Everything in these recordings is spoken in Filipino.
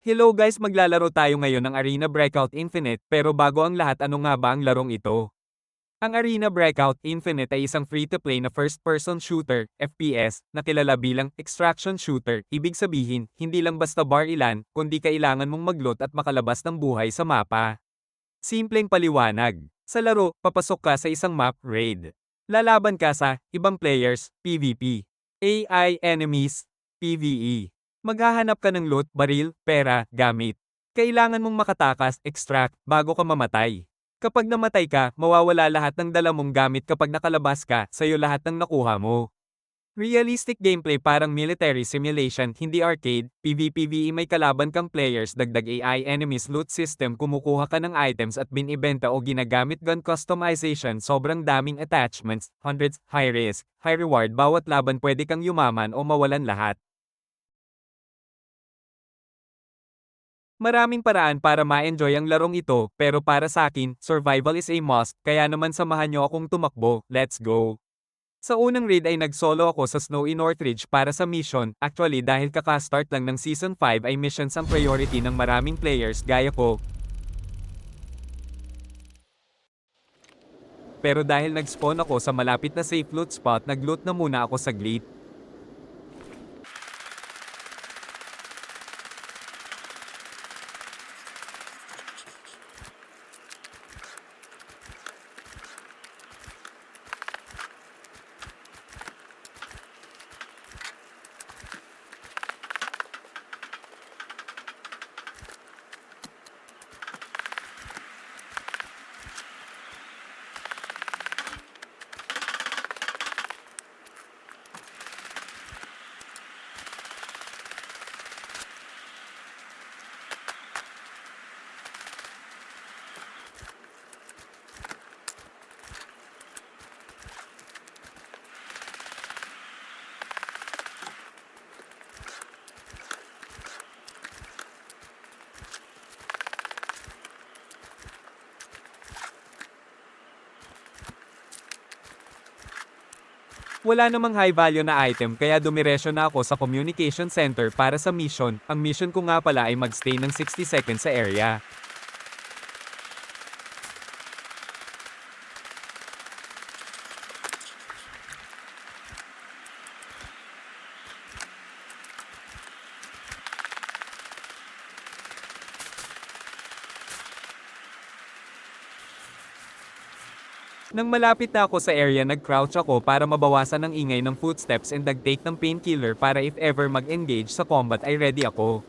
Hello guys, maglalaro tayo ngayon ng Arena Breakout Infinite, pero bago ang lahat, ano nga ba ang larong ito? Ang Arena Breakout Infinite ay isang free-to-play na first-person shooter, FPS, na kilala bilang extraction shooter. Ibig sabihin, hindi lang basta bar ilan, kundi kailangan mong mag-loot at makalabas ng buhay sa mapa. Simpleng paliwanag. Sa laro, papasok ka sa isang map, raid. Lalaban ka sa ibang players, PvP. AI enemies, PvE. Maghahanap ka ng loot, baril, pera, gamit. Kailangan mong makatakas, extract, bago ka mamatay. Kapag namatay ka, mawawala lahat ng dala mong gamit. Kapag nakalabas ka, sa'yo lahat ng nakuha mo. Realistic gameplay, parang military simulation, hindi arcade. PvPvE, may kalaban kang players, dagdag AI enemies, loot system, kumukuha ka ng items at binibenta o ginagamit. Gun customization, sobrang daming attachments, hundreds, high risk, high reward, bawat laban pwede kang yumaman o mawalan lahat. Maraming paraan para ma-enjoy ang larong ito, pero para sa akin, survival is a must, kaya naman samahan nyo akong tumakbo. Let's go! Sa unang raid ay nag-solo ako sa Snowy Northridge para sa mission. Actually, dahil kaka-start lang ng Season 5 ay missions ang priority ng maraming players gaya ko. Pero dahil nag-spawn ako sa malapit na safe loot spot, nag-loot na muna ako saglit. Wala namang high value na item, kaya dumiretso na ako sa communication center para sa mission. Ang mission ko nga pala ay magstay ng 60 seconds sa area. Nang malapit na ako sa area, nag-crouch ako para mabawasan ang ingay ng footsteps and nag-take ng painkiller para if ever mag-engage sa combat ay ready ako.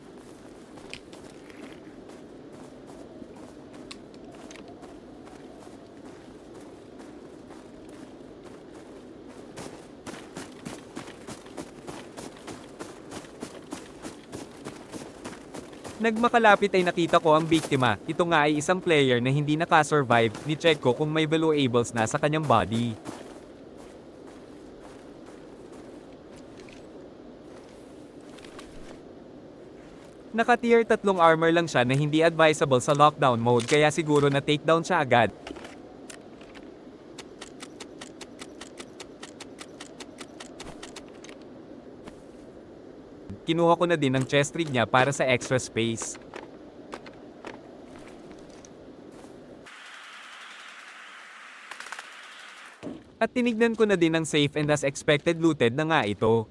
Nagmakalapit ay nakita ko ang biktima. Ito nga ay isang player na hindi nakasurvive. Ni-check ko kung may valuables na sa kanyang body. Naka tier 3 armor lang siya na hindi advisable sa lockdown mode, kaya siguro na takedown siya agad. Kinuha ko na din ang chest rig niya para sa extra space. At tinignan ko na din ang safe, and as expected, looted na nga ito.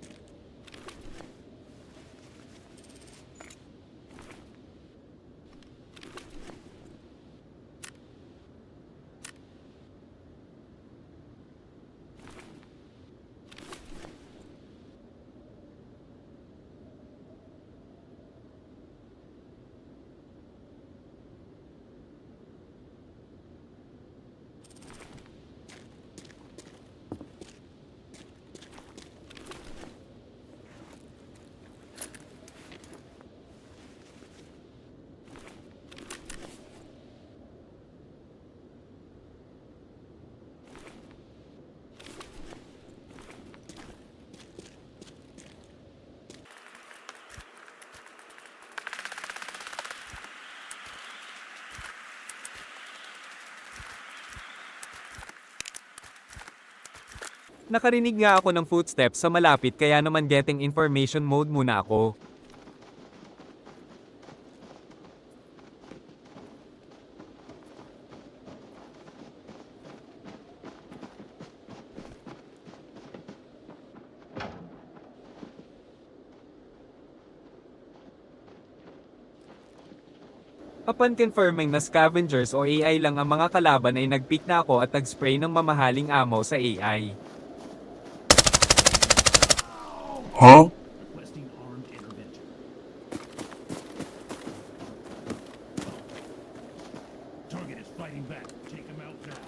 Nakarinig nga ako ng footsteps sa malapit, kaya naman getting information mode muna ako. Upon confirming na scavengers o AI lang ang mga kalaban ay nag-pick na ako at nag-spray ng mamahaling ammo sa AI. Huh? Requesting armed intervention. Target is fighting back. Take him out now.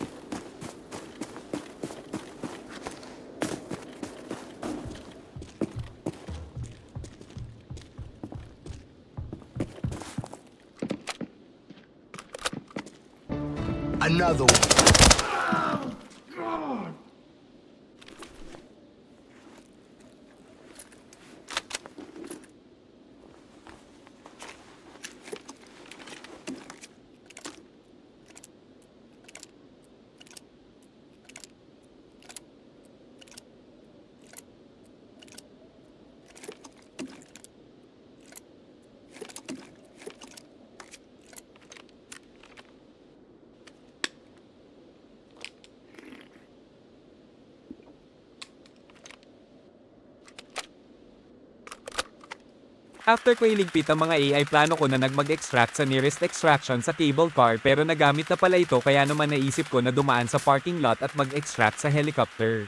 Another one. After ko iligpit ang mga AI, plano ko na mag-extract sa nearest extraction sa cable car, pero nagamit na pala ito, kaya naman naisip ko na dumaan sa parking lot at mag-extract sa helicopter.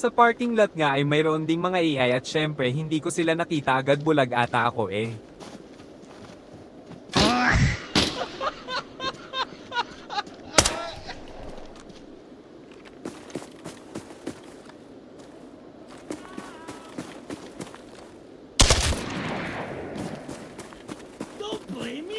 Sa parking lot nga ay mayroon ding mga AI at syempre hindi ko sila nakita agad, bulag ata ako eh. Don't blame me.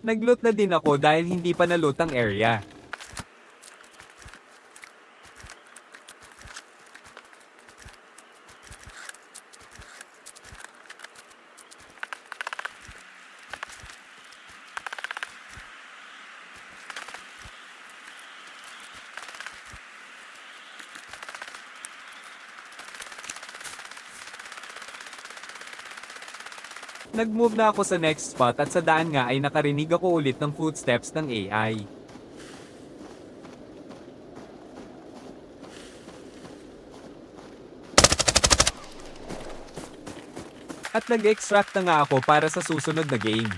Nag-loot na din ako dahil hindi pa na-loot ang area. Nag-move na ako sa next spot at sa daan nga ay nakarinig ako ulit ng footsteps ng AI. At nag-extract na nga ako para sa susunod na game.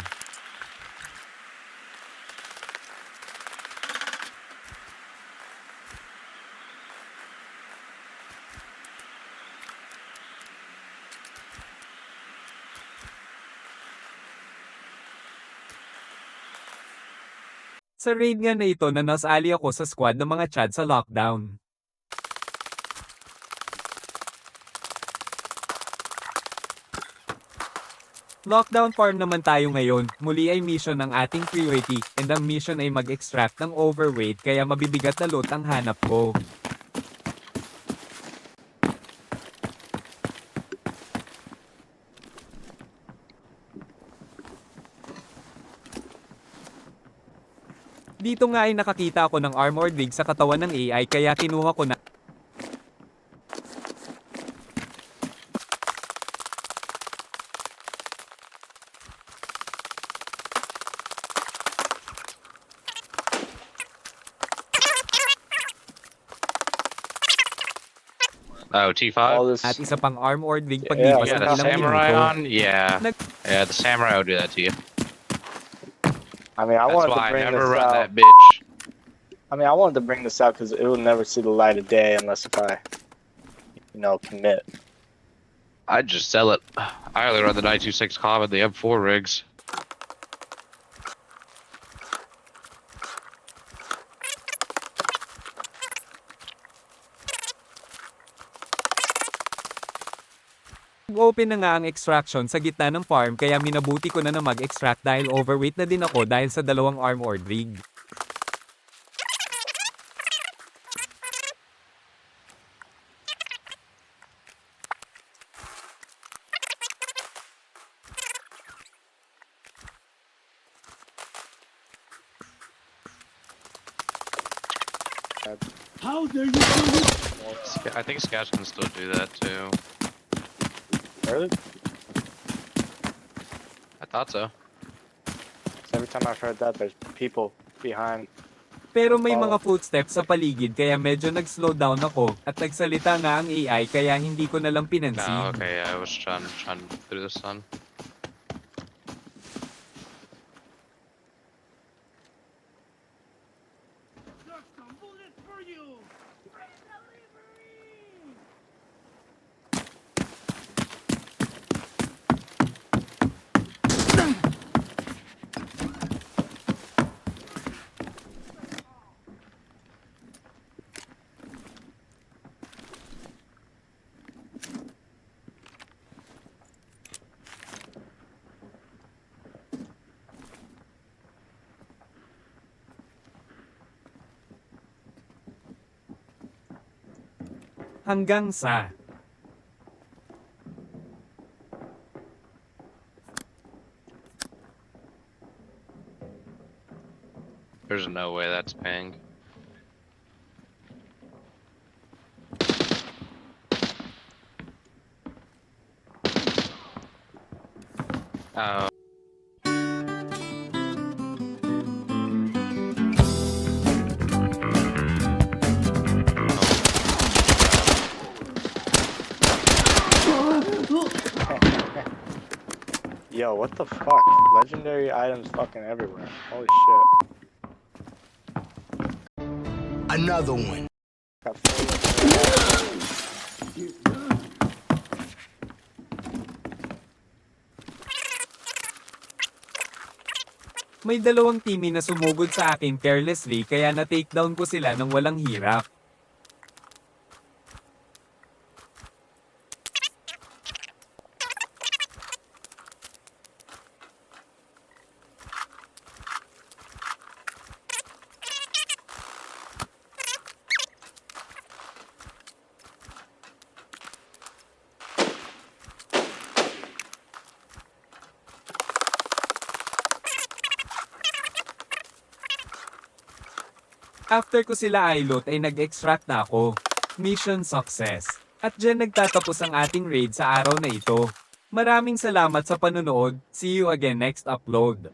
Sa raid nga na ito na nasali ako sa squad ng mga Chad sa lockdown. Lockdown farm naman tayo ngayon, muli ay mission ng ating priority, and ang mission ay mag-extract ng overweight, kaya mabibigat na loot ang hanap ko. Dito nga ay nakakita ako ng armored rig sa katawan ng AI, kaya kinuha ko na. Oh, T5? All this. At isa pang armored rig Yeah, paglipas You ng got a ilang samurai minuto. on? Yeah. Yeah, the samurai will do that to you. I mean, I That's wanted to why I bring never this run out. that bitch. I mean, I wanted to bring this out because it will never see the light of day unless if I, commit. I'd just sell it. I only run the 926 Common, the M4 rigs. Open na nga ang extraction sa gitna ng farm kaya minabuti ko na mag-extract dahil overweight na din ako dahil sa dalawang armored rig. How dare you do this? I think scouts can still do that too. Really? I thought so. 'Cause every time I've heard that, there's people behind. Pero may mga footsteps sa paligid kaya medyo nag-slow down ako at nagsalita nga ang AI kaya hindi ko na lang No, pinansin. okay, I was trying through the sun. Got some bullets for you. Bring delivery. Hanggang sa There's no way that's ping. Oh. Yo, what the fuck? Legendary items fucking everywhere. Holy shit. Another one. Got full- may dalawang teamy na sumugod sa akin carelessly kaya na-takedown ko sila ng walang hirap. After ko sila i-loot ay nag-extract na ako. Mission success. At dyan nagtatapos ang ating raid sa araw na ito. Maraming salamat sa panonood. See you again next upload.